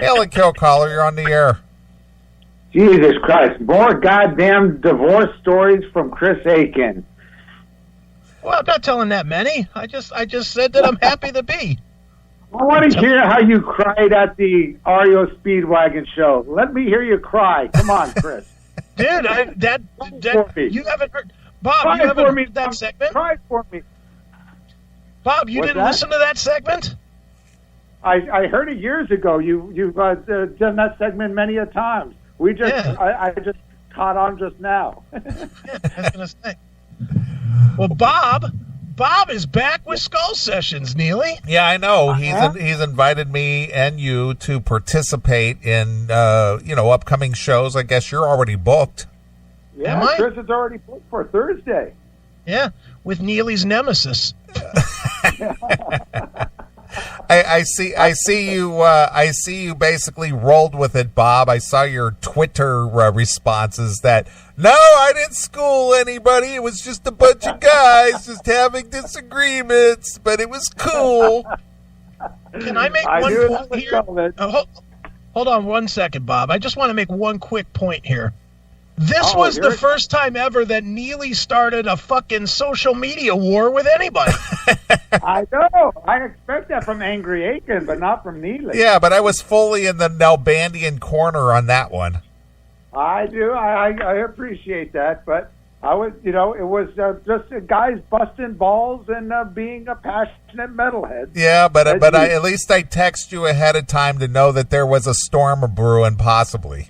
Hail and kill caller, you're on the air. Jesus Christ. More goddamn divorce stories from Chris Aiken. Well, I'm not telling that many. I just said that I'm happy to be. I want to hear how you cried at the REO Speedwagon show. Let me hear you cry. Come on, Chris. Dude, you haven't heard... Bob, you haven't heard that segment? Cry for me. Bob, you didn't listen to that segment? I heard it years ago. You've done that segment many a times. I just caught on just now. Yeah, I was going to say. Well, Bob is back with Skull Sessions, Neely. Yeah, I know. He's invited me and you to participate in upcoming shows. I guess you're already booked. Yeah, Chris is already booked for Thursday. Yeah, with Neely's nemesis. I see you basically rolled with it, Bob. I saw your Twitter responses that, no, I didn't school anybody. It was just a bunch of guys just having disagreements, but it was cool. Can I make one point here? Hold on 1 second, Bob. I just want to make one quick point here. This was the first time ever that Neely started a fucking social media war with anybody. I know. I expect that from Angry Aiken, but not from Neely. Yeah, but I was fully in the Nallbandian corner on that one. I do. I appreciate that, but I was, it was just guys busting balls and being a passionate metalhead. Yeah, but at least I text you ahead of time to know that there was a storm brewing, possibly.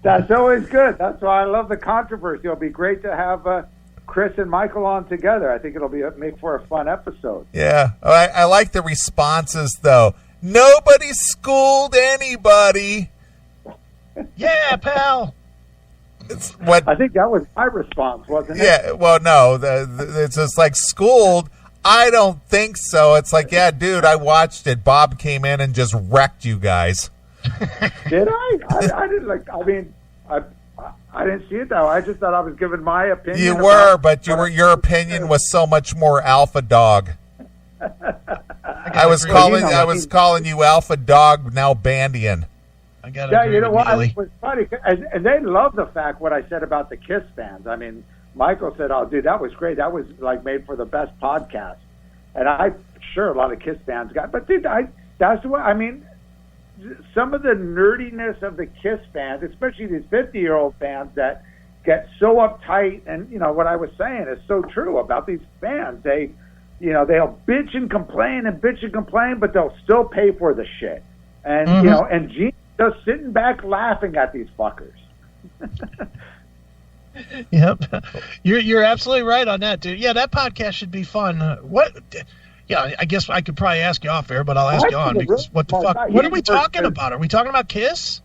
That's always good. That's why I love the controversy. It'll be great to have Chris and Michael on together. I think it'll make for a fun episode. Yeah, I like the responses though. Nobody schooled anybody. Yeah, pal. I think that was my response, wasn't it? Yeah. Well, no, it's just like schooled. I don't think so. It's like, yeah, dude, I watched it. Bob came in and just wrecked you guys. Did I? I didn't I didn't see it though. I just thought I was giving my opinion. You were, but your opinion was so much more alpha dog. I was calling you alpha dog Nallbandian. I got it. You know what? It was funny, and they love the fact what I said about the Kiss fans. I mean, Michael said, "Oh, dude, that was great. That was like made for the best podcast." And I'm sure a lot of Kiss fans got, but dude, that's what I mean. Some of the nerdiness of the Kiss fans, especially these 50-year-old fans that get so uptight, and what I was saying is so true about these fans. They'll bitch and complain, but they'll still pay for the shit. And and Gene's just sitting back laughing at these fuckers. Yep, you're absolutely right on that, dude. Yeah, that podcast should be fun. Yeah, I guess I could probably ask you off air, but I'll ask you on because what the fuck? What are we talking about? Are we talking about Kiss?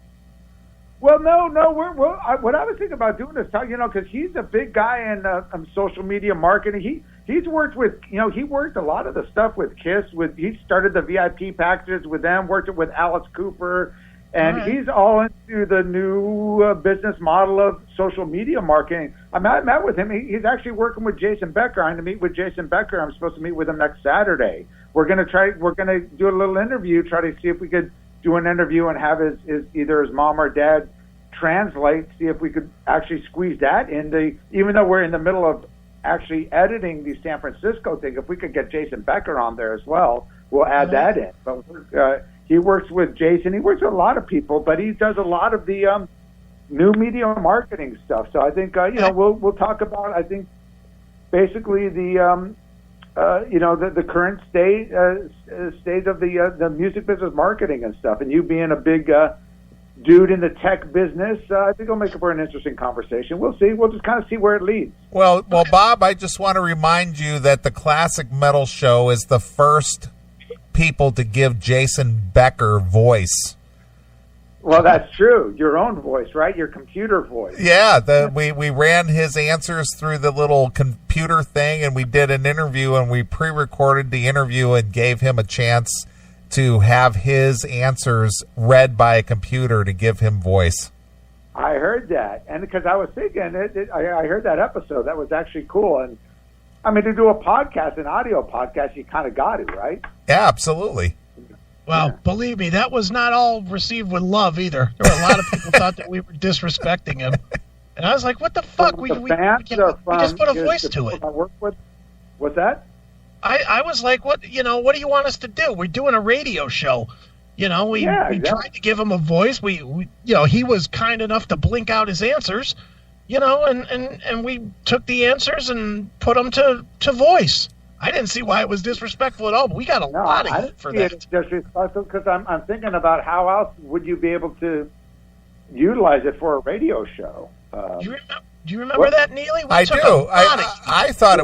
Well, no. What I was thinking about doing is talk, because he's a big guy in social media marketing. He's worked with, he worked a lot of the stuff with Kiss. He started the VIP packages with them, worked it with Alice Cooper, and he's all into the new business model of social media marketing. I met with him. He's actually working with Jason Becker. I'm going to meet with Jason Becker. I'm supposed to meet with him next Saturday. We're going to do a little interview, try to see if we could do an interview and have either his mom or dad translate, see if we could actually squeeze that in even though we're in the middle of actually editing the San Francisco thing, if we could get Jason Becker on there as well, we'll add that in. But he works with Jason. He works with a lot of people, but he does a lot of the new media marketing stuff. So I think we'll talk about, I think, basically the the current state of the music business marketing and stuff. And you being a big dude in the tech business, I think it'll make for an interesting conversation. We'll see. We'll just kind of see where it leads. Well, Bob, I just want to remind you that the Classic Metal Show is the first people to give Jason Becker voice. Well, that's true. Your own voice, right? Your computer voice. Yeah, we ran his answers through the little computer thing, and we did an interview, and we pre-recorded the interview and gave him a chance to have his answers read by a computer to give him voice. I heard that, and because I was thinking, I heard that episode. That was actually cool, and I mean, to do a podcast, an audio podcast, you kind of got it, right? Yeah, absolutely. Well, believe me, that was not all received with love either. There were a lot of people thought that we were disrespecting him. And I was like, what the fuck? We just put a voice to it. What's that? I was like, what do you want us to do? We're doing a radio show. We tried to give him a voice. We he was kind enough to blink out his answers, and we took the answers and put them to voice. I didn't see why it was disrespectful at all, but we got a lot of heat for that. It's disrespectful because I'm thinking about how else would you be able to utilize it for a radio show. Do you remember that, Neely? I do. I thought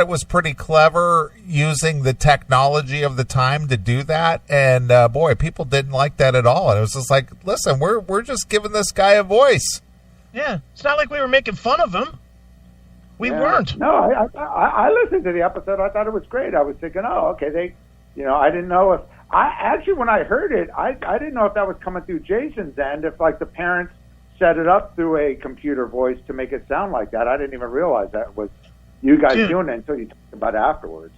it was pretty clever using the technology of the time to do that, and boy, people didn't like that at all. And it was just like, listen, we're just giving this guy a voice. Yeah, it's not like we were making fun of him. We weren't. No, I listened to the episode. I thought it was great. I was thinking, okay, I didn't know if when I heard it, I didn't know if that was coming through Jason's end, if like the parents set it up through a computer voice to make it sound like that. I didn't even realize that was you guys doing it until you talked about it afterwards.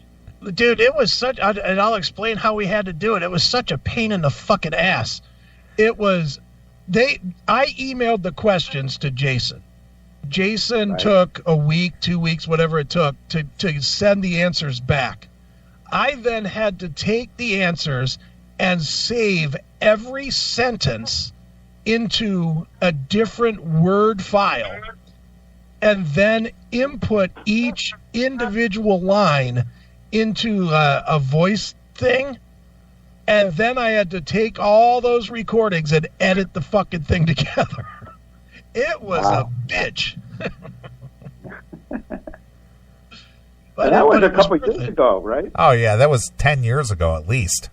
Dude, it was such, and I'll explain how we had to do it. It was such a pain in the fucking ass. It was, I emailed the questions to Jason. Jason took a week, 2 weeks, whatever it took to send the answers back. I then had to take the answers and save every sentence into a different Word file and then input each individual line into a voice thing. And then I had to take all those recordings and edit the fucking thing together. It was a bitch. But that was a couple years ago, right? Oh, yeah, that was 10 years ago at least.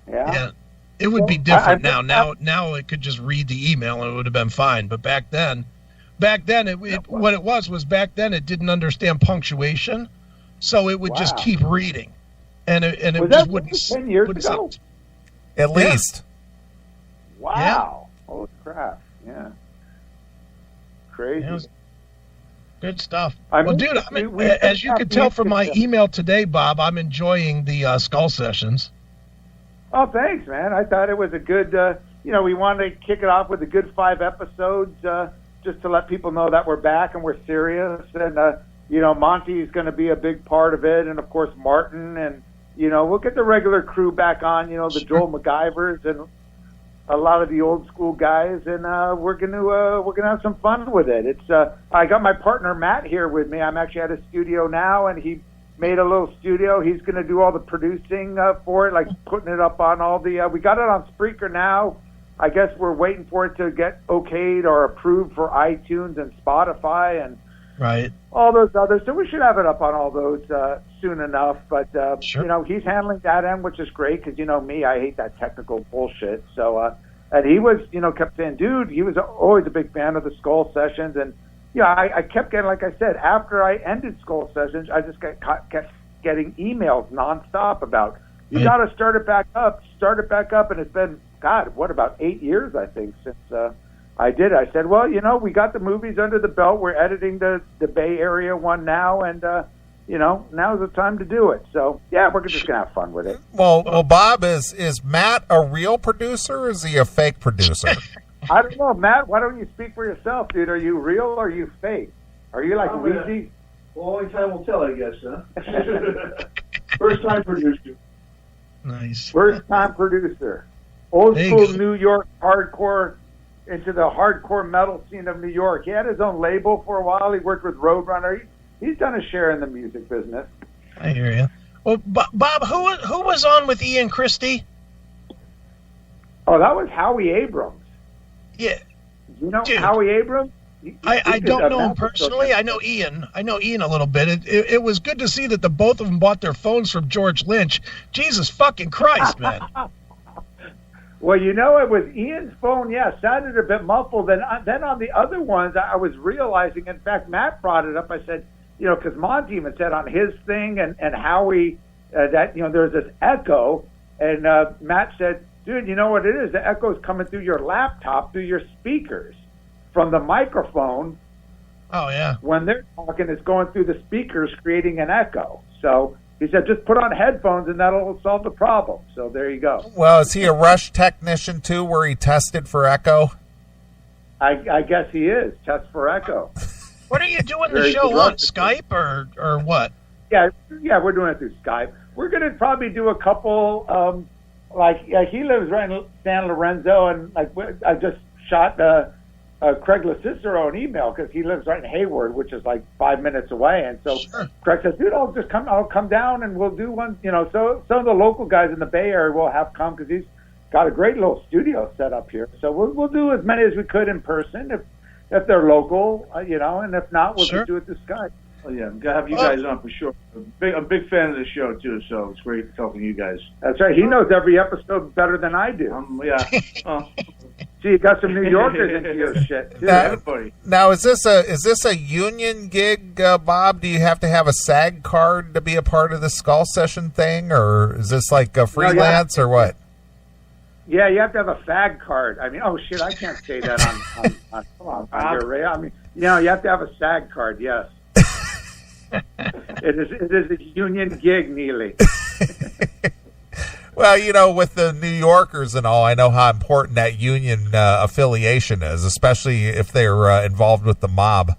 Yeah. It would be different now. Now it could just read the email and it would have been fine. But back then, it didn't understand punctuation, so it would just keep reading, and it just wouldn't. 10 years ago? At least. Wow! Yeah. Holy crap! Yeah. Crazy. Good stuff. Dude, as you could tell from my email today, Bob, I'm enjoying the Skull Sessions. Oh, thanks, man. I thought it was a good, we wanted to kick it off with a good 5 episodes just to let people know that we're back and we're serious. And, Monty's going to be a big part of it. And, of course, Martin. And, we'll get the regular crew back on, the Joel MacGyvers and a lot of the old school guys, and we're gonna have some fun with it. It's I got my partner Matt here with me. I'm actually at a studio now, and he made a little studio. He's gonna do all the producing for it, like putting it up on all the. We got it on Spreaker now. I guess we're waiting for it to get okayed or approved for iTunes and Spotify and all those others. So we should have it up on all those soon enough. But he's handling that end, which is great because me, I hate that technical bullshit. So and he was, kept saying, dude, he was always a big fan of the Skull Sessions, and I kept getting, like I said, after I ended Skull Sessions, I just kept getting emails nonstop about you got to start it back up, and it's been about 8 years I think since. I did. I said, well, we got the movies under the belt. We're editing the Bay Area one now, and, now's the time to do it. So, yeah, we're just going to have fun with it. Well, Bob, is Matt a real producer, or is he a fake producer? I don't know. Matt, why don't you speak for yourself, dude? Are you real or are you fake? Are you like Weezy? Well, only time will tell, I guess, huh? First-time producer. Nice. First-time producer. Old school New York hardcore, into the hardcore metal scene of New York. He had his own label for a while. He worked with Roadrunner. He's done a share in the music business. I hear you. Well, Bob, who was on with Ian Christie? Oh, that was Howie Abrams. Yeah. You know Howie Abrams? I don't know him personally. I know Ian a little bit. It was good to see that the both of them bought their phones from George Lynch. Jesus fucking Christ, man. Well, it was Ian's phone, sounded a bit muffled. And then on the other ones, I was realizing, in fact, Matt brought it up. I said, because Monty even said on his thing and Howie that, there's this echo. And Matt said, dude, you know what it is? The echo's coming through your laptop, through your speakers. From the microphone. Oh, yeah. When they're talking, it's going through the speakers, creating an echo. So, he said, just put on headphones and that'll solve the problem. So there you go. Well, is he a Rush technician too, where he tested for echo? I guess he is. Test for echo. What are you doing the show on, Skype or what? Yeah, we're doing it through Skype. We're going to probably do a couple, he lives right in San Lorenzo, and I just shot Craig LaCicero an email because he lives right in Hayward, which is like 5 minutes away. And so Craig says, dude, I'll come down and we'll do one. So some of the local guys in the Bay Area will have come because he's got a great little studio set up here. So we'll do as many as we could in person if they're local, and if not, we'll just do it through Skype. Oh, yeah, I'm gonna have you guys on for sure. I'm a big fan of the show too, so it's great talking to you guys. That's right. He knows every episode better than I do. Yeah. See, you got some New Yorkers into your shit too. Now, is this a union gig, Bob? Do you have to have a SAG card to be a part of the Skull Session thing, or is this like a freelance or what? Yeah, you have to have a fag card. I mean, oh shit, I can't say that on here, Ray. I mean, you have to have a SAG card. Yes. It is a union gig, Neely. Well, with the New Yorkers and all, I know how important that union affiliation is, especially if they're involved with the mob.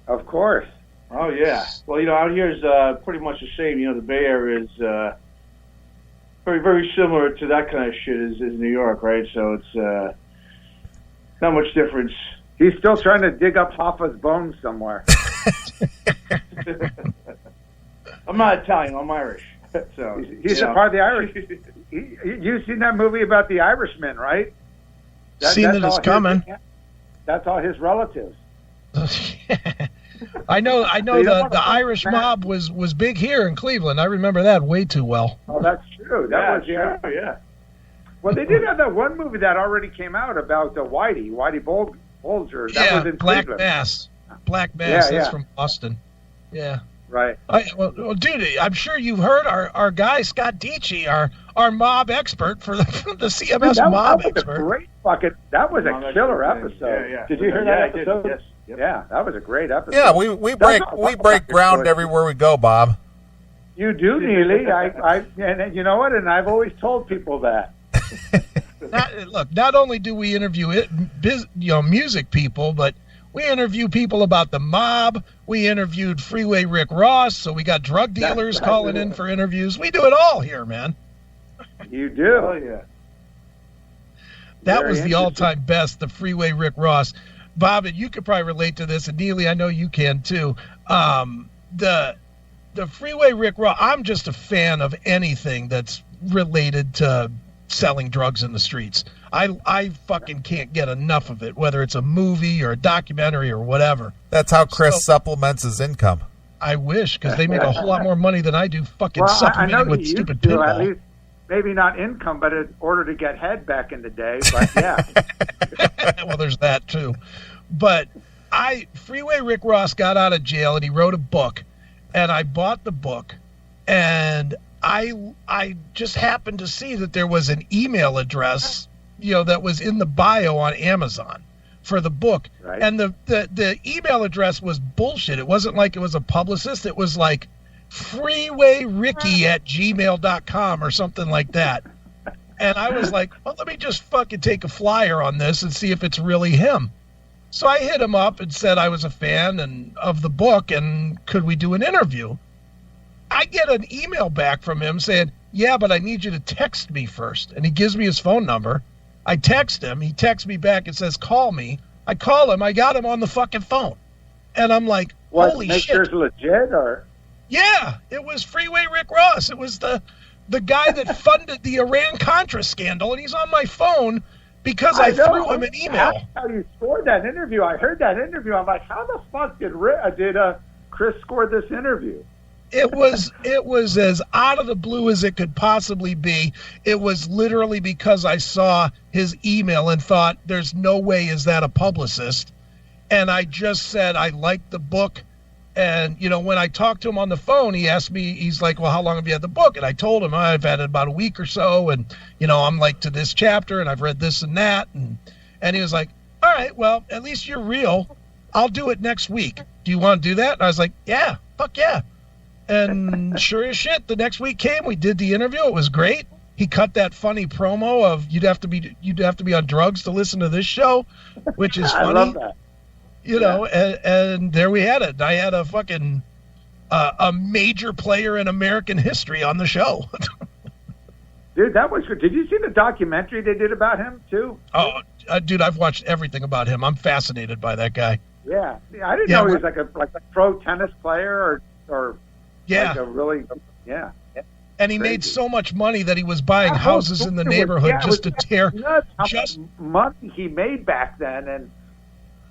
Of course. Oh, yeah. Well, out here is pretty much the same. The Bay Area is very, very similar to that kind of shit as New York, right? So it's not much difference. He's still trying to dig up Hoffa's bones somewhere. I'm not Italian. I'm Irish. So he's a part of the Irish. You've seen that movie about the Irishman, right? Seen that it's coming. That's all his relatives. I know. The Irish mob was big here in Cleveland. I remember that way too well. Oh, that's true. That was yeah. Well, they did have that one movie that already came out about the Whitey Bulger. That was in Black Cleveland. Mass. Black Mass. That's from Boston. Yeah. Right. Well, dude, I'm sure you've heard our guy Scott Dietschy, our mob expert for the CMS mob expert. That was a killer episode. Yeah. Did you hear that episode? Yes. Yep. Yeah, that was a great episode. Yeah, we break ground everywhere we go, Bob. You do, Neely. And you know what? And I've always told people that. Not only do we interview music people, but we interview people about the mob. We interviewed Freeway Rick Ross, so we got drug dealers calling in for interviews. We do it all here, man. You do? Oh, yeah. That was the all-time best, the Freeway Rick Ross. Bob, and you could probably relate to this, and Neely, I know you can too. The Freeway Rick Ross, I'm just a fan of anything that's related to selling drugs in the streets. I fucking can't get enough of it, whether it's a movie or a documentary or whatever. That's how Chris supplements his income. I wish, because they make a whole lot more money than I do fucking supplementing with stupid pinball. At least, maybe not income, but in order to get head back in the day. But yeah. Well, there's that too. But Freeway Rick Ross got out of jail and he wrote a book, and I bought the book, and I just happened to see that there was an email address, that was in the bio on Amazon for the book. Right. And the email address was bullshit. It wasn't like it was a publicist. It was like freewayricky@gmail.com or something like that. And I was like, well, let me just fucking take a flyer on this and see if it's really him. So I hit him up and said I was a fan of the book and could we do an interview? I get an email back from him saying, yeah, but I need you to text me first. And he gives me his phone number. I text him. He texts me back and says, call me. I call him. I got him on the fucking phone. And I'm like, holy shit. Make sure it's legit, or? Yeah, it was Freeway Rick Ross. It was the guy that funded the Iran-Contra scandal, and he's on my phone because I threw him an email. That's how you scored that interview. I heard that interview. I'm like, how the fuck did Chris score this interview? It was as out of the blue as it could possibly be. It was literally because I saw his email and thought, there's no way is that a publicist. And I just said, I liked the book. And, when I talked to him on the phone, he asked me, he's like, well, how long have you had the book? And I told him, I've had it about a week or so. And, I'm like to this chapter and I've read this and that. And he was like, all right, well, at least you're real. I'll do it next week. Do you want to do that? And I was like, yeah, fuck yeah. And sure as shit, the next week came. We did the interview. It was great. He cut that funny promo of you'd have to be on drugs to listen to this show, which is funny. I love that. You know, and there we had it. I had a fucking a major player in American history on the show. Dude, that was good. Did you see the documentary they did about him too? Oh, dude, I've watched everything about him. I'm fascinated by that guy. Yeah, I didn't know he was like a pro tennis player or like a really And he made so much money that he was buying houses in the neighborhood just to tear. Just money he made back then, and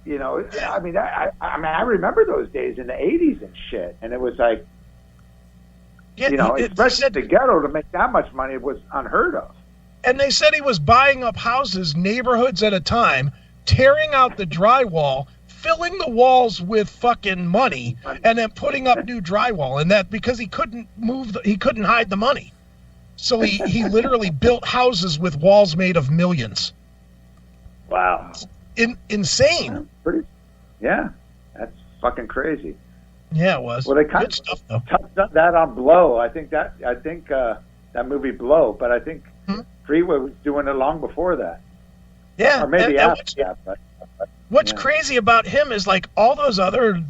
you know, I mean, I remember those days in the '80s and shit, and it was like, you know, especially in the ghetto, to make that much money was unheard of. And they said he was buying up houses, neighborhoods at a time, tearing out the drywall, filling the walls with fucking money, and then putting up new drywall. And that because he couldn't he couldn't hide the money. So he literally built houses with walls made of millions. Wow. Insane. Yeah, that's fucking crazy. Yeah, it was. Well, they kind of touched that on Blow. I think that movie Blow, but I think Freeway was doing it long before that. Yeah, or maybe after that. But what's crazy about him is like all those other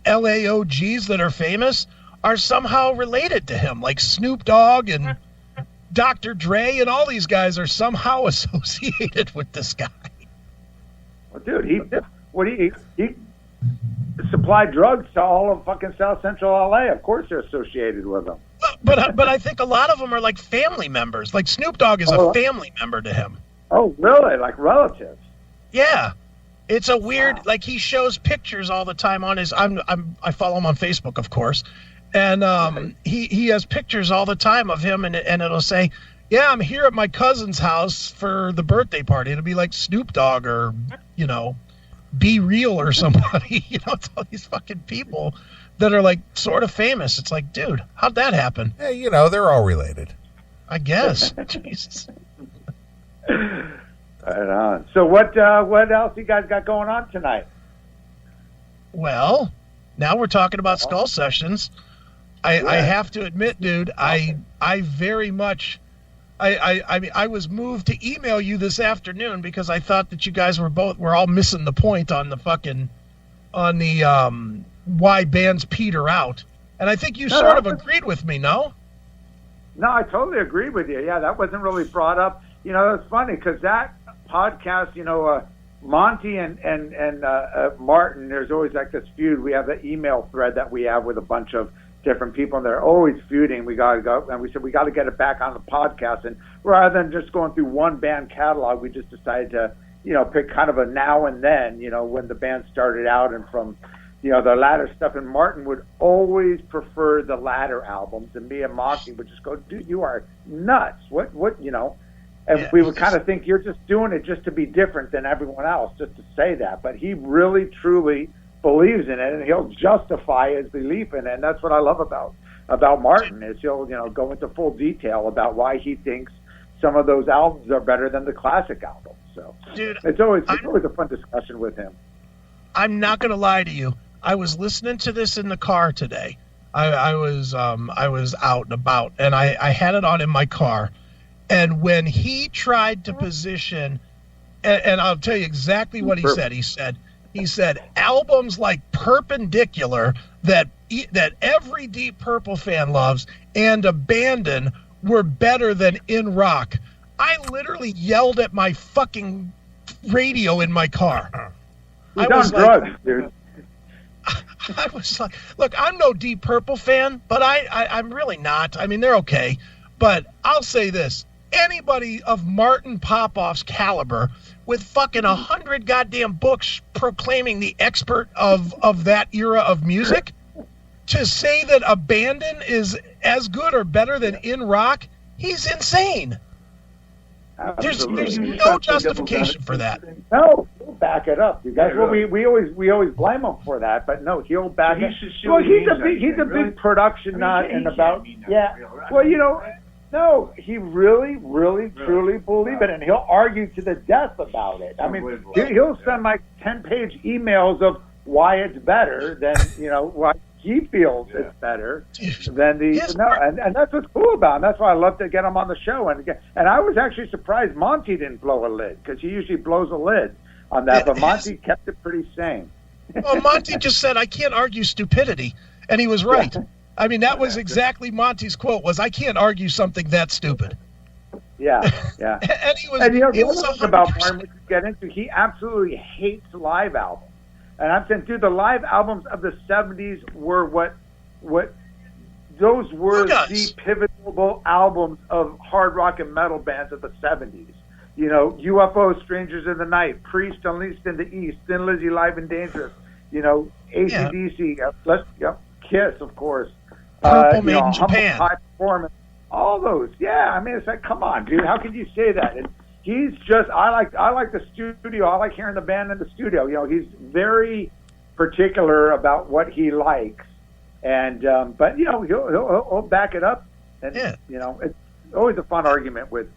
LAOGs that are famous are somehow related to him, like Snoop Dogg and Dr. Dre, and all these guys are somehow associated with this guy. Well, dude, he supplied drugs to all of fucking South Central LA. Of course, they're associated with him. But I think a lot of them are like family members. Like Snoop Dogg is a family member to him. Oh, really? Like relatives? Yeah. It's a weird, like he shows pictures all the time on his, I follow him on Facebook, of course. And he has pictures all the time of him, and it'll say, yeah, I'm here at my cousin's house for the birthday party. It'll be like Snoop Dogg or, you know, Be Real or somebody. You know, it's all these fucking people that are like sort of famous. It's like, dude, how'd that happen? Yeah, you know, they're all related. I guess. Jesus. Right on. So what else you guys got going on tonight? Well, now we're talking about Skull Sessions. I have to admit, dude, I very much I mean I was moved to email you this afternoon because I thought that you guys were all missing the point on the why bands peter out. And I think you sort of agreed with me, no? No, I totally agreed with you. Yeah, that wasn't really brought up. You know, that's funny because that podcast, you know, Monty and Martin, there's always like this feud. We have the email thread that we have with a bunch of different people, and they're always feuding. We got to go, and we said we got to get it back on the podcast. And rather than just going through one band catalog, we just decided to, you know, pick kind of a now and then, you know, when the band started out and from, you know, the latter stuff. And Martin would always prefer the latter albums, and me and Monty would just go, dude, you are nuts. What, you know? And we would kind of think you're just doing it just to be different than everyone else, just to say that. But he really, truly believes in it, and he'll justify his belief in it. And that's what I love about Martin is he'll, you know, go into full detail about why he thinks some of those albums are better than the classic albums. So, dude, it's always a fun discussion with him. I'm not going to lie to you. I was listening to this in the car today. I was out and about, and I had it on in my car. And when he tried to position, and I'll tell you exactly what he said. He said albums like Perpendicular that every Deep Purple fan loves and Abandon were better than In Rock. I literally yelled at my fucking radio in my car. He's on drugs, dude. I was like, look, I'm no Deep Purple fan, but I'm really not. I mean, they're okay. But I'll say this. Anybody of Martin Popoff's caliber with fucking 100 goddamn books proclaiming the expert of that era of music, to say that Abandon is as good or better than In Rock, he's insane. There's no justification for that. No, he'll back it up, you guys. Well, we always blame him for that, but no, he'll back it. Well, he's a big production nut and about Well, you know. No, he really, really, truly believes it, and he'll argue to the death about it. I mean, he'll send like 10-page emails of why it's better than, you know, why he feels it's better than the and that's what's cool about him. That's why I love to get him on the show. And I was actually surprised Monty didn't blow a lid, because he usually blows a lid on that, but Monty kept it pretty sane. Well, Monty just said, "I can't argue stupidity," and he was right. I mean, that was exactly Monty's quote: "Was I can't argue something that stupid." Yeah. And he was. And the other thing about Martin, we could get into, he absolutely hates live albums. And I'm saying, dude, the live albums of the '70s were what those were the pivotal albums of hard rock and metal bands of the '70s. You know, UFO, Strangers in the Night, Priest, Unleashed in the East, Thin Lizzy, Live and Dangerous. You know, AC/DC, Kiss, of course. Purple Made in Japan. High Performance. All those, I mean, it's like, come on, dude, how could you say that? And he's just, I like the studio. I like hearing the band in the studio. You know, he's very particular about what he likes, and but you know, he'll back it up, and you know, it's always a fun argument with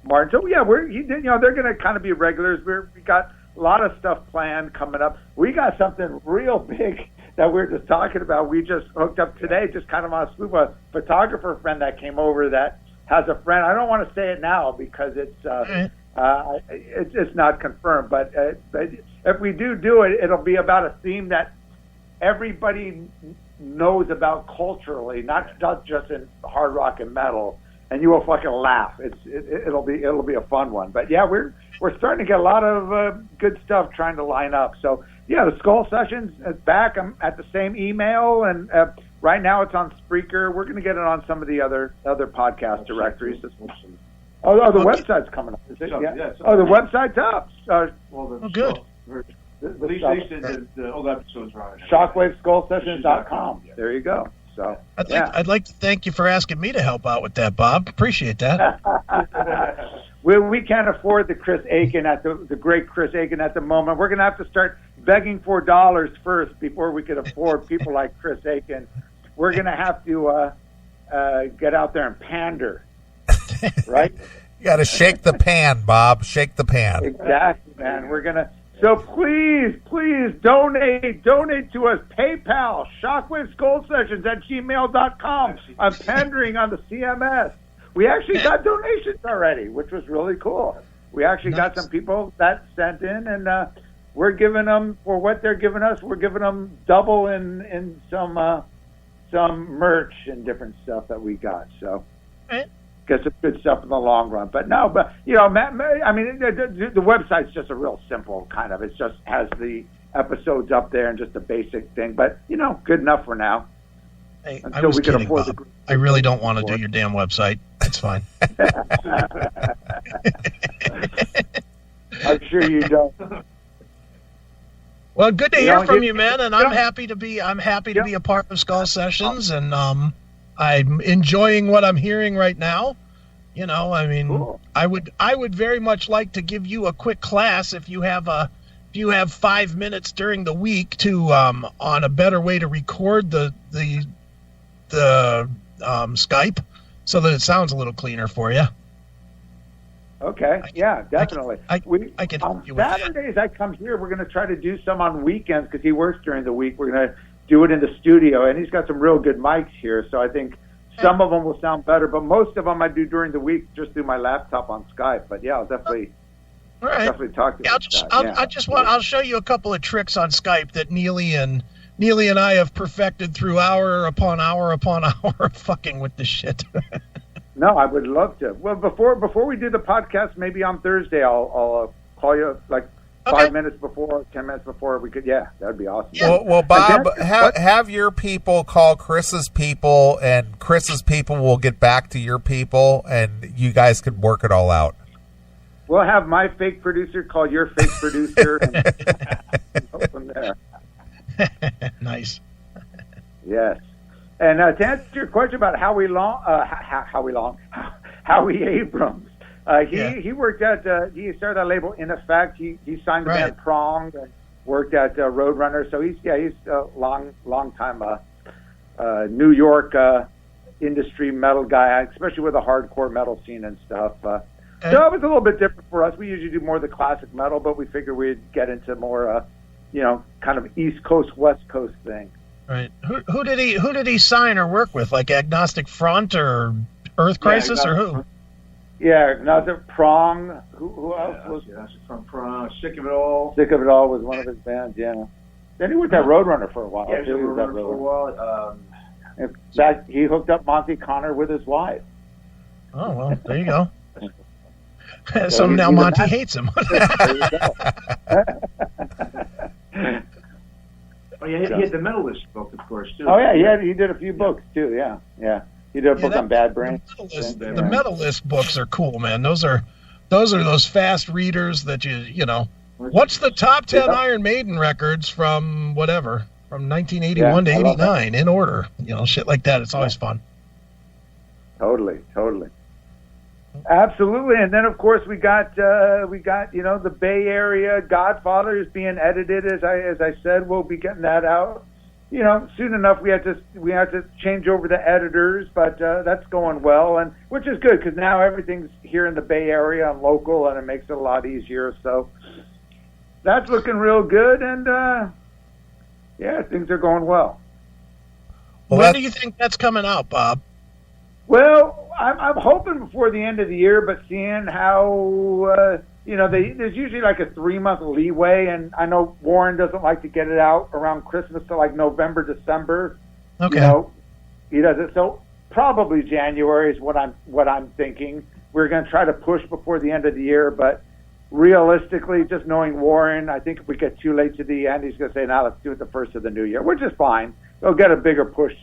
Martin. So they're going to kind of be regulars. We got a lot of stuff planned coming up. We got something real big that we're just talking about. We just hooked up today, just kind of on a swoop, a photographer friend that came over that has a friend. I don't want to say it now because it's not confirmed, but if we do it, it'll be about a theme that everybody knows about culturally, not just in hard rock and metal, and you will fucking laugh. It'll be a fun one. But yeah, we're starting to get a lot of good stuff trying to line up. So yeah, the Skull Sessions is back. I'm at the same email, and right now it's on Spreaker. We're going to get it on some of the other podcast directories. Oh, the website's coming up. Is it? Yeah. Oh, the website's up. Good. At least the old episodes are on it. Shockwaves Skullsessions.com. There you go. So I'd like to thank you for asking me to help out with that, Bob. Appreciate that. We can't afford the Chris Aiken the great Chris Aiken at the moment. We're going to have to start begging for dollars first before we can afford people like Chris Aiken. We're going to have to get out there and pander, right? You got to shake the pan, Bob. Shake the pan. Exactly, man. We're gonna. So please donate to us. PayPal, ShockwaveSkullSessions@gmail.com. I'm pandering on the CMS. We actually got donations already, which was really cool. We actually got some people that sent in, and we're giving them, for what they're giving us, we're giving them double in some merch and different stuff that we got. So get some good stuff in the long run. But you know, I mean, the website's just a real simple kind of. It just has the episodes up there and just a basic thing. But you know, good enough for now. Hey, I was kidding, Bob. I really don't want to do your damn website. It's fine. I'm sure you don't. Well, good to hear from you, man. And I'm happy to be a part of Skull Sessions, and I'm enjoying what I'm hearing right now. You know, I mean, cool. I would very much like to give you a quick class if you have 5 minutes during the week to on a better way to record the Skype so that it sounds a little cleaner for you. Okay, definitely. I can help you with that. Saturdays I come here. We're going to try to do some on weekends because he works during the week. We're going to do it in the studio, and he's got some real good mics here. So I think some of them will sound better, but most of them I do during the week just through my laptop on Skype. But yeah, I'll definitely. All right. Definitely talk to you. I'll show you a couple of tricks on Skype that Neely and I have perfected through hour upon hour upon hour of fucking with this shit. No, I would love to. Well, before we do the podcast, maybe on Thursday, I'll call you like 5 minutes before, 10 minutes before we could. Yeah, that'd be awesome. Yeah. Well, Bob, have your people call Chris's people, and Chris's people will get back to your people, and you guys could work it all out. We'll have my fake producer call your fake producer, and go from there. Nice. Yes. And to answer your question about Howie Abrams, he worked at he started that label In Effect. He signed the band Prong and worked at Roadrunner. So he's a long time New York industry metal guy, especially with the hardcore metal scene and stuff. So it was a little bit different for us. We usually do more of the classic metal, but we figured we'd get into more kind of East Coast West Coast thing. Right. Who did he sign or work with? Like Agnostic Front or Earth Crisis or who? Yeah, another Prong. Who else was? Yeah, from Prong. Sick of It All. Sick of It All was one of his bands. Yeah. Then he was at Roadrunner for a while. Yeah, he was at Roadrunner for a while. In fact, he hooked up Monty Connor with his wife. Oh well, there you go. So now Monty hates him. There you go. Oh yeah, he had the Metalist book, of course, too. Oh yeah, he did a few books too. Yeah. He did a book on Bad Brains. The Metalist books are cool, man. Those are those fast readers that you know. What's the top 10 Iron Maiden records from whatever, from 1981 to 89 in order? You know, shit like that. It's always fun. Totally. Absolutely. And then of course we got the Bay Area Godfather is being edited, as I said. We'll be getting that out. Soon enough. We have to change over the editors, but that's going well, and which is good because now everything's here in the Bay Area and local, and it makes it a lot easier. So that's looking real good, and things are going well. When do you think that's coming out, Bob? Well, I'm hoping before the end of the year, but seeing how there's usually like a 3-month leeway, and I know Warren doesn't like to get it out around Christmas to like November, December. Okay. He does it, so probably January is what I'm thinking. We're going to try to push before the end of the year, but realistically, just knowing Warren, I think if we get too late to the end, he's going to say, "Now let's do it the first of the new year," which is fine. They'll get a bigger push,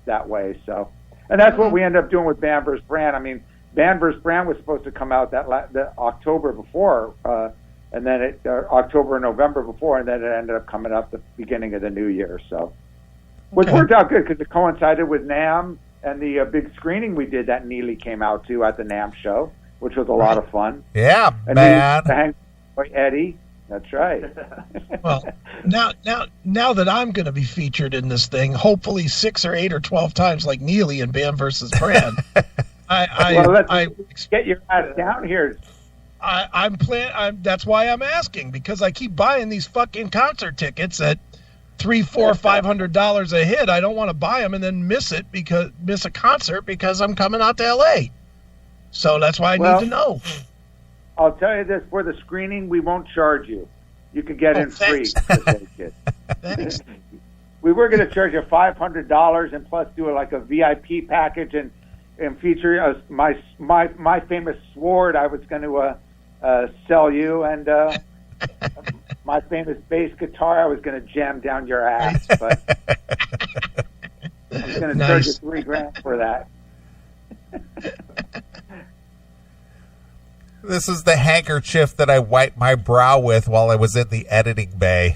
that way. So, and that's what we end up doing with Band vs. Brand. I mean, Band vs. Brand was supposed to come out the October before, and then October and November before, and then it ended up coming out the beginning of the new year. So, which worked out good because it coincided with NAMM and the big screening we did that Neely came out to at the NAMM show, which was a lot of fun. Yeah, and man. Then Eddie. That's right. Well, now that I'm going to be featured in this thing, hopefully 6 or 8 or 12 times like Neely in Band vs. Brand. Let's get your ass down here. That's why I'm asking, because I keep buying these fucking concert tickets at $300, $400, $500 a hit. I don't want to buy them and then miss a concert because I'm coming out to LA. So that's why I need to know. I'll tell you this: for the screening, we won't charge you. You could get in free. Thanks. We were going to charge you $500 and plus do like a VIP package and feature my famous sword. I was going to sell you, and my famous bass guitar I was going to jam down your ass. But I was going to charge you $3,000 for that. This is the handkerchief that I wiped my brow with while I was in the editing bay.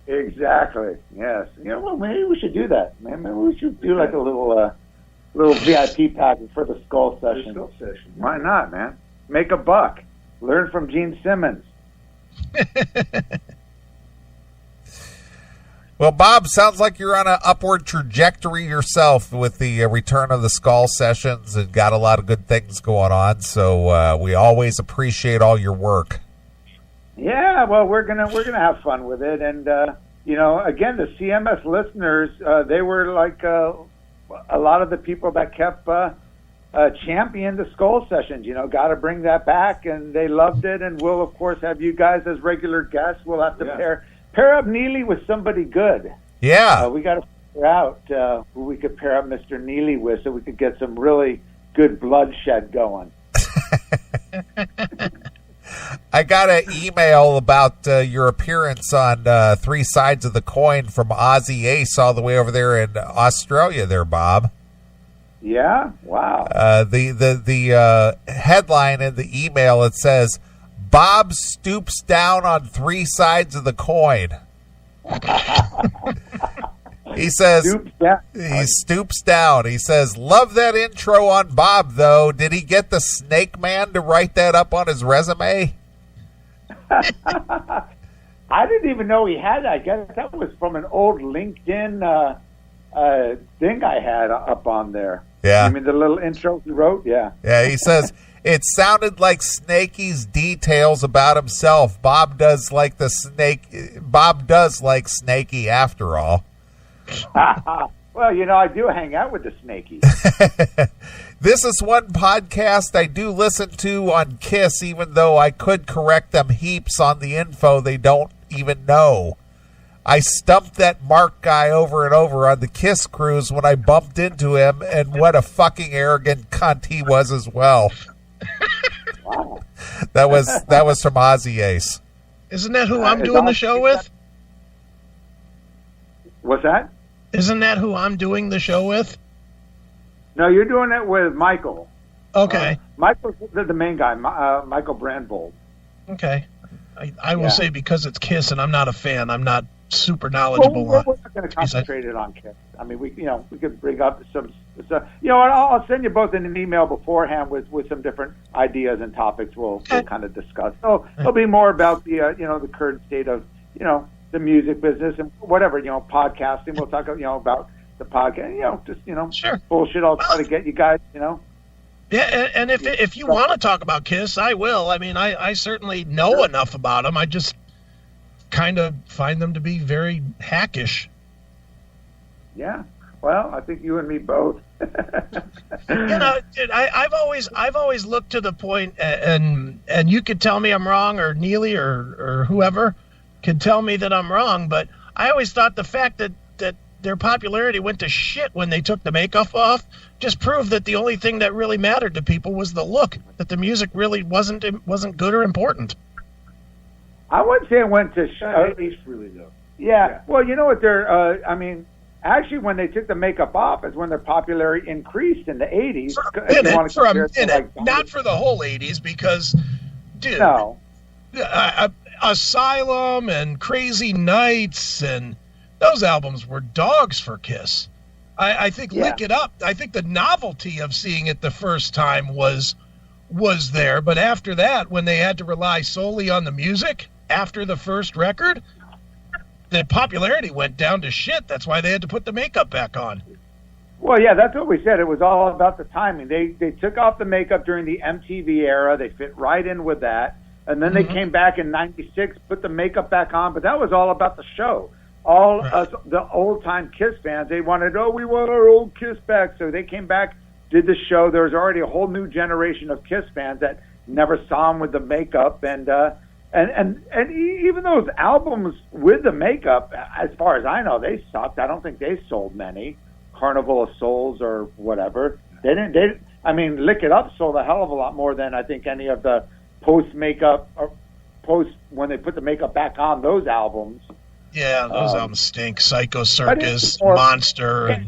Exactly. Yes. Maybe we should do that. Maybe we should do like a little VIP package for the Skull Session. Why not, man? Make a buck. Learn from Gene Simmons. Well, Bob, sounds like you're on an upward trajectory yourself with the return of the Skull Sessions and got a lot of good things going on. So we always appreciate all your work. Yeah, well, we're gonna have fun with it, and again, the CMS listeners, they were like a lot of the people that kept championed the Skull Sessions. Got to bring that back, and they loved it. And we'll of course have you guys as regular guests. We'll have to pair up Neely with somebody good. Yeah. We got to figure out who we could pair up Mr. Neely with so we could get some really good bloodshed going. I got an email about your appearance on Three Sides of the Coin from Ozzy Ace all the way over there in Australia there, Bob. Yeah? Wow. The headline in the email, it says, Bob stoops down on three sides of the coin. He says he stoops down. He says, love that intro on Bob, though. Did he get the Snake Man to write that up on his resume? I didn't even know he had that. I guess that was from an old LinkedIn thing I had up on there. Yeah. I mean, the little intro he wrote? Yeah. Yeah, he says, it sounded like Snakey's details about himself. Bob does like Snakey after all. Well, you know, I do hang out with the Snakies. This is one podcast I do listen to on KISS, even though I could correct them heaps on the info they don't even know. I stumped that Mark guy over and over on the KISS cruise when I bumped into him, and what a fucking arrogant cunt he was as well. Wow. That was from Ozzy Ace. Isn't that who I'm doing the show with? What's that? Isn't that who I'm doing the show with? No, you're doing it with Michael. Okay. Michael's the main guy, Michael Brandvold. Okay. I will say, because it's KISS and I'm not a fan, I'm not super knowledgeable on. We're not going to concentrate it on KISS. I mean, we could bring up some. I'll send you both in an email beforehand with some different ideas and topics we'll kind of discuss. So it'll be more about the the current state of the music business and whatever, podcasting. We'll talk about the podcast. Sure. Bullshit. I'll try to get you guys. Yeah, and if you want to talk about KISS, I will. I mean, I certainly know enough about them. I just kind of find them to be very hackish. Yeah. Well, I think you and me both. I've always looked to the point, and you could tell me I'm wrong, or Neely or whoever could tell me that I'm wrong, but I always thought the fact that their popularity went to shit when they took the makeup off just proved that the only thing that really mattered to people was the look, that the music really wasn't good or important. I wouldn't say it went to shit. At least really, though. Yeah. Well, you know what? Actually, when they took the makeup off is when their popularity increased in the 80s. For a minute. Not for the whole 80s, because, dude, no. Asylum and Crazy Nights, and those albums were dogs for KISS. I think Lick It Up, I think the novelty of seeing it the first time was there, but after that, when they had to rely solely on the music after the first record, the popularity went down to shit. That's why they had to put the makeup back on. Well, yeah, that's what we said. It was all about the timing. They took off the makeup during the MTV era. They fit right in with that. And then they came back in 96, put the makeup back on. But that was all about the show. The old-time KISS fans, they wanted, we want our old KISS back. So they came back, did the show. There was already a whole new generation of KISS fans that never saw them with the makeup. And even those albums with the makeup, as far as I know, they sucked. I don't think they sold many. Carnival of Souls or whatever. Lick It Up sold a hell of a lot more than I think any of the post-makeup or when they put the makeup back on those albums. Yeah, those albums stink. Psycho Circus, Monster.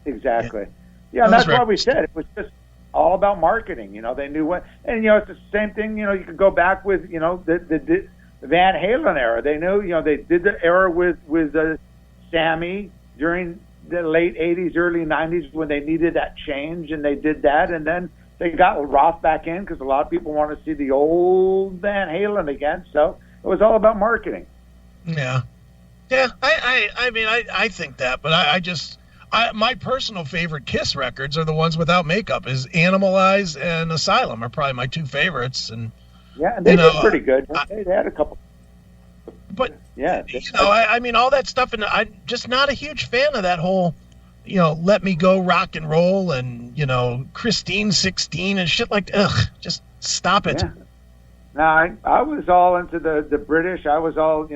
Exactly. Yeah, and that's why we said it was just all about marketing. They knew what, and it's the same thing. You could go back with the Van Halen era. They knew they did the era with Sammy during the late 80s, early 90s when they needed that change, and they did that, and then they got Roth back in because a lot of people want to see the old Van Halen again. So it was all about marketing. Yeah. I think that, but my personal favorite KISS records are the ones without makeup. Is Animalize and Asylum are probably my two favorites, and and they did pretty good. They had a couple. But all that stuff, and I'm just not a huge fan of that whole, Let Me Go Rock and Roll and Christine 16 and shit like that. Just stop it. Yeah. No, I was all into the British. I was all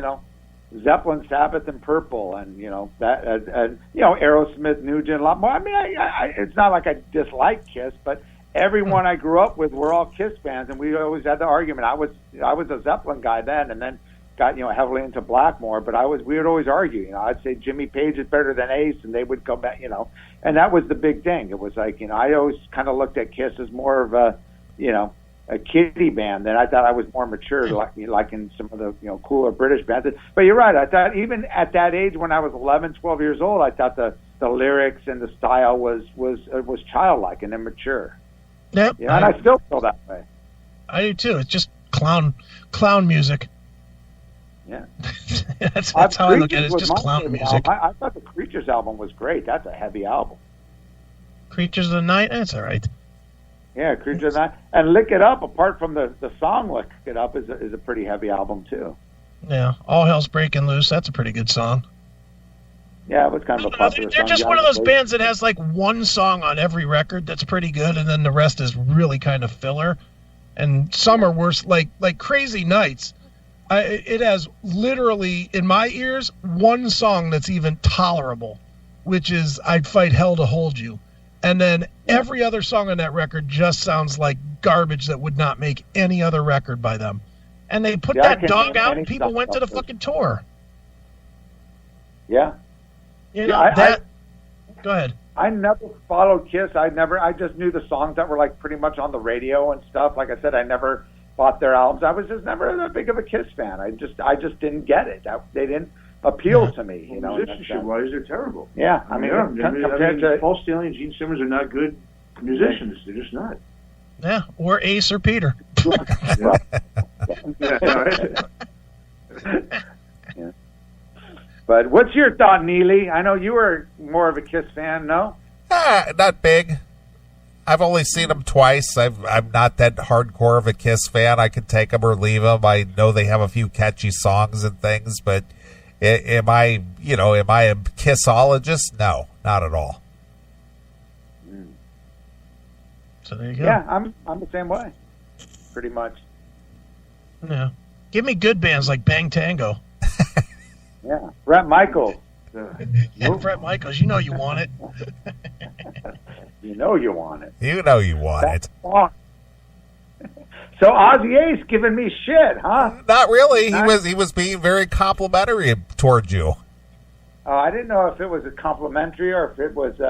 Zeppelin, Sabbath, and Purple, and Aerosmith, Nugent, a lot more. I mean, I it's not like I dislike KISS, but everyone I grew up with were all KISS fans, and we always had the argument. I was a Zeppelin guy then, and then got heavily into Blackmore, but we would always argue. I'd say Jimmy Page is better than Ace, and they would go back. And that was the big thing. It was like I always kind of looked at KISS as more of a kiddie band. Then I thought I was more mature, like in some of the cooler British bands. But you're right. I thought even at that age, when I was 11, 12 years old, I thought the lyrics and the style was childlike and immature. Yep. And I still feel that way. I do too. It's just clown music. Yeah. that's how I look at it. It's just clown music. I thought the Creatures album was great. That's a heavy album. Creatures of the Night? That's all right. Yeah, Creatures of the Night. And Lick It Up, apart from the song Lick It Up, is a pretty heavy album, too. Yeah. All Hell's Breaking Loose. That's a pretty good song. Yeah, it was kind of a popular They're song. just one of those bands that has like one song on every record that's pretty good, and then the rest is really kind of filler. And some are worse, like Crazy Nights. It has literally, in my ears, one song that's even tolerable, which is I'd Fight Hell to Hold You. And then every other song on that record just sounds like garbage that would not make any other record by them. And they put that dog out and people went to the fucking tour. Yeah. You know, go ahead. I never followed Kiss. I just knew the songs that were like pretty much on the radio and stuff. Like I said, I never bought their albums. I was just never that big of a Kiss fan. I just didn't get it. They didn't appeal to me. You know, musicianship-wise, they're terrible. Yeah, I mean, Paul Stanley and Gene Simmons are not good musicians. They're just not. Yeah, or Ace or Peter. Yeah. But what's your thought, Neely? I know you were more of a Kiss fan, no? Not big. I've only seen them twice. I'm not that hardcore of a Kiss fan. I can take them or leave them. I know they have a few catchy songs and things, but am I a Kissologist? No, not at all. So there you go. Yeah, I'm the same way, pretty much. Yeah, give me good bands like Bang Tango. Yeah, Bret Michaels. Yeah, Bret Michaels. You know you want it. You know you want it. You know you want it. So Ozzy Ace giving me shit, huh? Not really. He was being very complimentary towards you. I didn't know if it was a complimentary or if it was.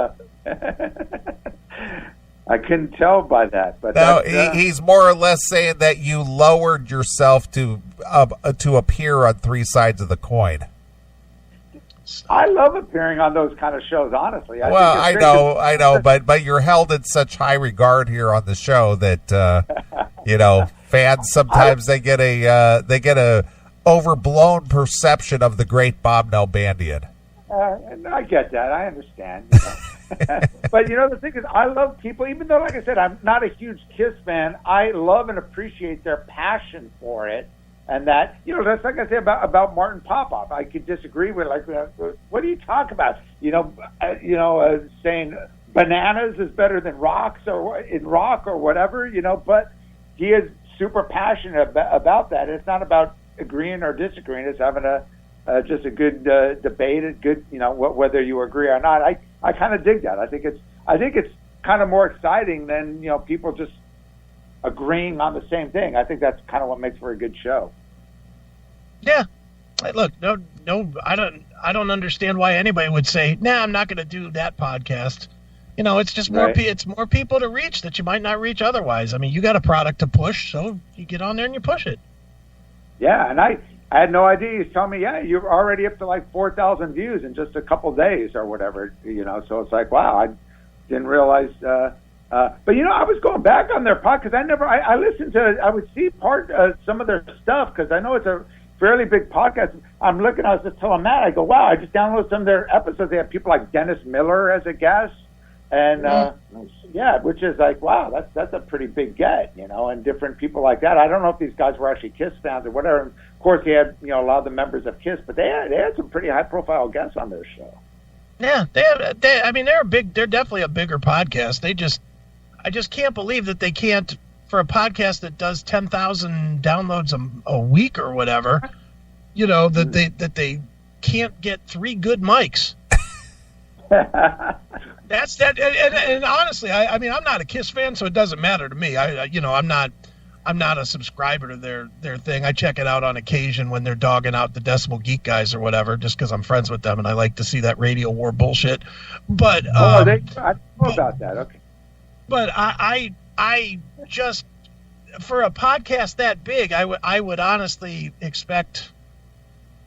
I couldn't tell by that. But no, he's more or less saying that you lowered yourself to appear on three sides of the coin. I love appearing on those kind of shows, honestly. I know, but you're held in such high regard here on the show that fans sometimes they get a overblown perception of the great Bob Nallbandian. I get that. I understand. But the thing is, I love people, even though, like I said, I'm not a huge Kiss fan. I love and appreciate their passion for it. And that, that's like I say about Martin Popoff. I could disagree with, like, what do you talk about? Saying bananas is better than rocks or in rock or whatever, but he is super passionate about that. It's not about agreeing or disagreeing. It's having just a good debate, a good, whether you agree or not. I kind of dig that. I think it's kind of more exciting than, people just agreeing on the same thing. I think that's kind of what makes for a good show. Yeah. Look, no, I don't understand why anybody would say, "Nah, I'm not going to do that podcast." It's just more it's more people to reach that you might not reach otherwise. I mean, you got a product to push, so you get on there and you push it. Yeah, and I had no idea. He's telling me, yeah, you're already up to like 4,000 views in just a couple days or whatever, So it's like, wow, I didn't realize. But I was going back on their podcast. I listened to. I would see some of their stuff because I know it's a fairly big podcast. I was just telling Matt, I go, wow, I just downloaded some of their episodes. They have people like Dennis Miller as a guest, and which is like, wow, that's a pretty big get, and different people like that. I don't know if these guys were actually Kiss fans or whatever. And of course, they had a lot of the members of Kiss, but they had some pretty high profile guests on their show. Yeah, they're definitely a bigger podcast. I just can't believe that they can't, for a podcast that does 10,000 downloads a week or whatever, that they can't get 3 good mics. That's that, and honestly, I'm not a Kiss fan, so it doesn't matter to me. I'm not a subscriber to their thing. I check it out on occasion when they're dogging out the Decibel Geek guys or whatever, just because I'm friends with them and I like to see that radio war bullshit. But I know about that. Okay. But I just, for a podcast that big, I would honestly expect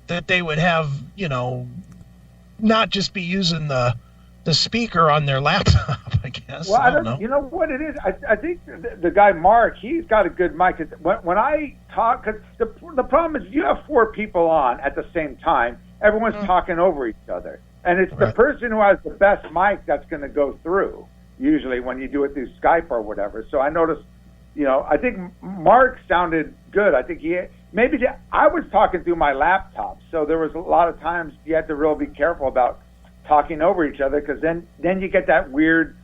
that they would have, not just be using the speaker on their laptop, I guess. Well, I don't know. You know what it is? I think the guy Mark, he's got a good mic. When I talk, because the problem is you have 4 people on at the same time. Everyone's talking over each other. And it's the person who has the best mic that's going to go through, usually when you do it through Skype or whatever. So I noticed, I think Mark sounded good. I think I was talking through my laptop, so there was a lot of times you had to really be careful about talking over each other, because then you get that weird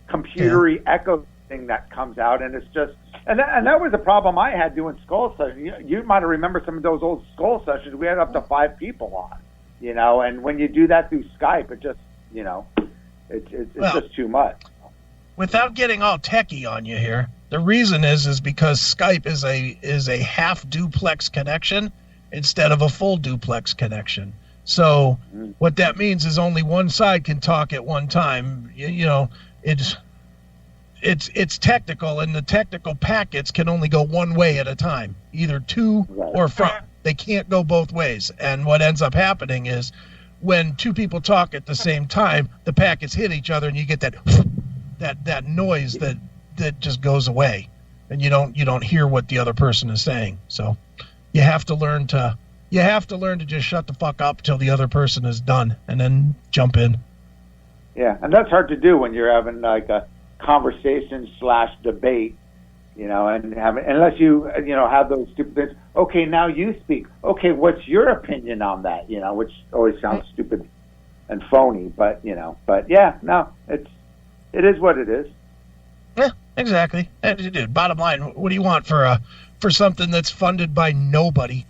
computery echo thing that comes out, and it's just and that was a problem I had doing Skull Sessions. You might have remembered some of those old Skull Sessions. We had up to 5 people on, and when you do that through Skype, it just it's just too much. Without getting all techie on you here, the reason is because Skype is a half duplex connection instead of a full duplex connection. So what that means is only one side can talk at one time. It's technical, and the technical packets can only go one way at a time, either to or from. They can't go both ways. And what ends up happening is when 2 people talk at the same time, the packets hit each other, and you get that noise that just goes away, and you don't hear what the other person is saying. So you have to learn to just shut the fuck up till the other person is done, and then jump in. Yeah, and that's hard to do when you're having like a conversation / debate, and unless you have those stupid things. Okay, now you speak. Okay, what's your opinion on that? Which always sounds stupid and phony, but yeah, no, it is what it is. Yeah, exactly. And dude, bottom line, what do you want for something that's funded by nobody?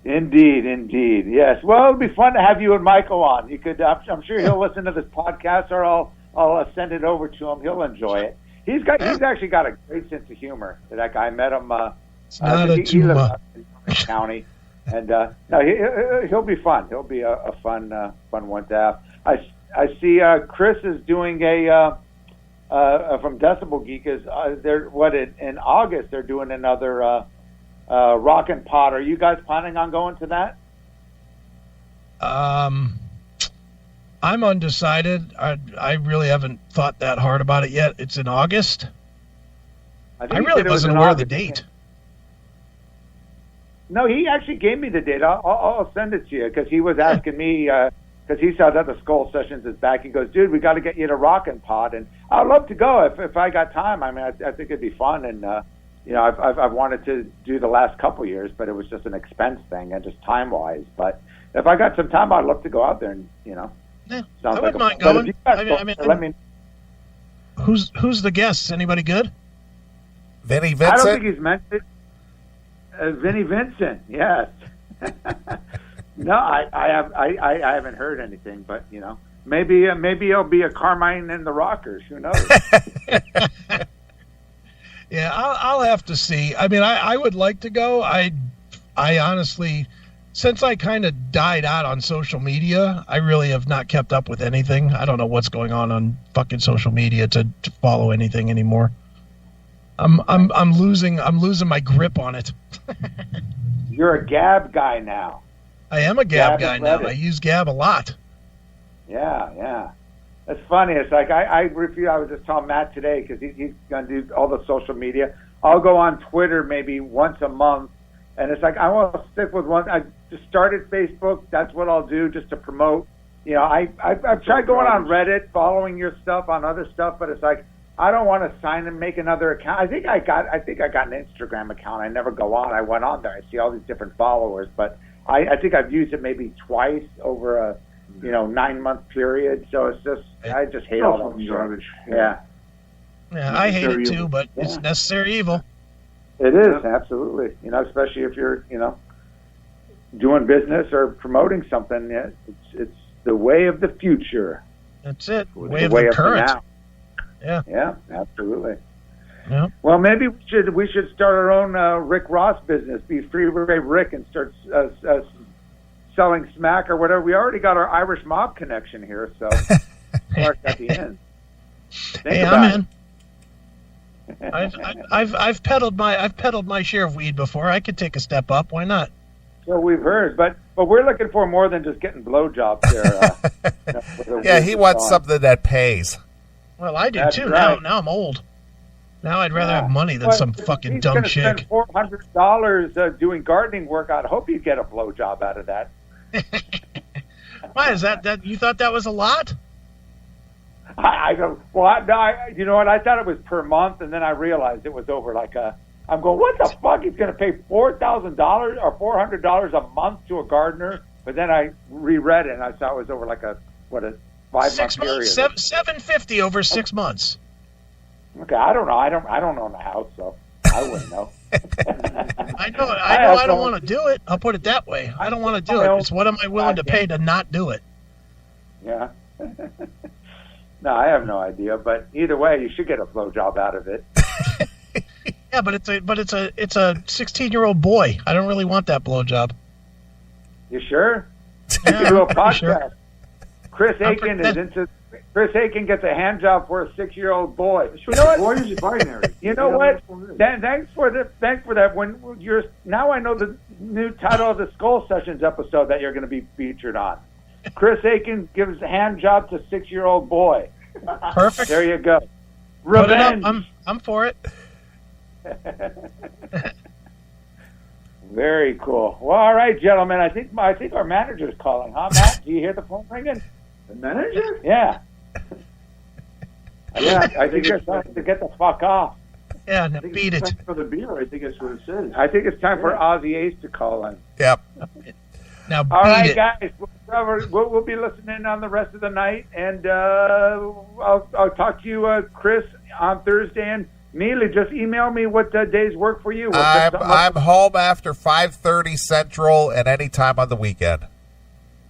Indeed, yes. Well, it'd be fun to have you and Michael on. You could, I'm sure he'll listen to this podcast, or I'll send it over to him. He'll enjoy it. He's actually got a great sense of humor. That guy, I met him. It's not a tumor. He lives in county, and no, he'll be fun. He'll be a fun one to have. I see Chris is doing a from Decibel Geek is in August they're doing another. Rockin' Pot. Are you guys planning on going to that? I'm undecided. I really haven't thought that hard about it yet. It's in August. I really wasn't aware of the date. No, he actually gave me the date. I'll send it to you, because he was asking me, because he saw that the Skull Sessions is back. He goes, dude, we got to get you to Rockin' Pot, and I'd love to go if I got time. I mean, I think it'd be fun, and I've wanted to do the last couple years, but it was just an expense thing and just time wise. But if I got some time, I'd love to go out there and Yeah, I wouldn't mind going. Let me. Who's the guests? Anybody good? Vinnie Vincent. I don't think he's mentioned. Vinnie Vincent, yes. No, I haven't heard anything, but maybe it'll be a Carmine and the Rockers. Who knows? Yeah, I'll have to see. I mean, I would like to go. I honestly, since I kind of died out on social media, I really have not kept up with anything. I don't know what's going on fucking social media to follow anything anymore. I'm losing my grip on it. You're a Gab guy now. I am a Gab guy now. I use Gab a lot. Yeah. It's funny. It's like I was just telling Matt today, because he's going to do all the social media. I'll go on Twitter maybe once a month, and it's like I want to stick with one. I just started Facebook. That's what I'll do just to promote. I've tried going on Reddit, following your stuff on other stuff, but it's like I don't want to sign and make another account. I think I got an Instagram account. I never go on. I went on there. I see all these different followers, but I think I've used it maybe twice over a 9-month period. So it's just I just hate all that garbage. Yeah, I hate it too, but it's necessary evil. It is, absolutely. Especially if you're doing business or promoting something. It's the way of the future. That's it. Way of the current. Yeah, absolutely. Yeah. Well, maybe we should start our own Rick Ross business. Be Freeway Rick and start selling smack or whatever. We already got our Irish mob connection here, so start at the end. Hey, I'm in. I've peddled my share of weed before. I could take a step up. Why not? So we've heard, but we're looking for more than just getting blowjobs there. Yeah, he wants something that pays. Well, I do too. Right. Now I'm old. Now I'd rather have money than some fucking dumb chick. He's going to spend $400 doing gardening work. I'd hope you get a blowjob out of that. Why is that? You thought that was a lot? I don't. Well, you know what? I thought it was per month, and then I realized it was over like a I'm going, what the fuck? He's going to pay $4,000 or $400 a month to a gardener? But then I reread it and I saw it was over like a 5-month period. $750 over 6 months. Okay, I don't know. I don't own a house, so I wouldn't know. I don't want to do it. I'll put it that way. I don't want to do it. It's what am I willing to pay to not do it? Yeah. No, I have no idea. But either way, you should get a blowjob out of it. Yeah, but it's a 16-year-old boy. I don't really want that blowjob. You sure? Yeah, do a podcast. Sure. Chris Aiken gets a hand job for a 6-year-old boy. You know what? Boys is binary. You know what? Thanks for that. Now I know the new title of the Skull Sessions episode that you're going to be featured on. Chris Aiken gives a hand job to 6-year-old boy. Perfect. There you go. Revenge. I'm for it. Very cool. Well, all right, gentlemen. I think our manager's calling, huh, Matt? Do you hear the phone ringing? The manager? Yeah. I think it's time to get the fuck off. Yeah, now beat it. For the beer, I think that's what it says. I think it's time for Ozzy Ace to call in. Yep. Now beat all right, it. guys. We'll be listening on the rest of the night, and I'll talk to you, Chris, on Thursday. And Neely, just email me what days work for you. I'm home after 5:30 Central and any time on the weekend.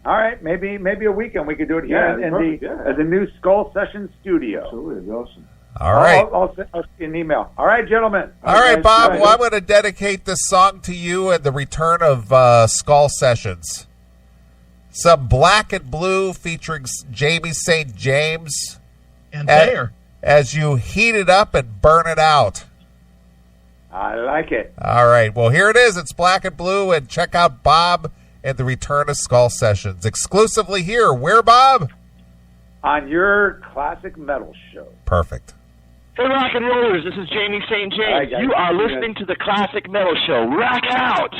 All right, maybe a weekend we could do it here at the new Skull Sessions studio. Absolutely, it'd be awesome. All right. I'll send you an email. All right, gentlemen. All right, Bob. Well, I'm going to dedicate this song to you and the return of Skull Sessions. Some Black and Blue featuring Jamie St. James. And Thayer. As you heat it up and burn it out. I like it. All right. Well, here it is. It's Black and Blue, and check out Bob and the return of Skull Sessions exclusively here. Where, Bob? On your classic metal show. Perfect. Hey, rock and rollers, this is Jamie St. James. You are listening to the Classic Metal Show. Rock out!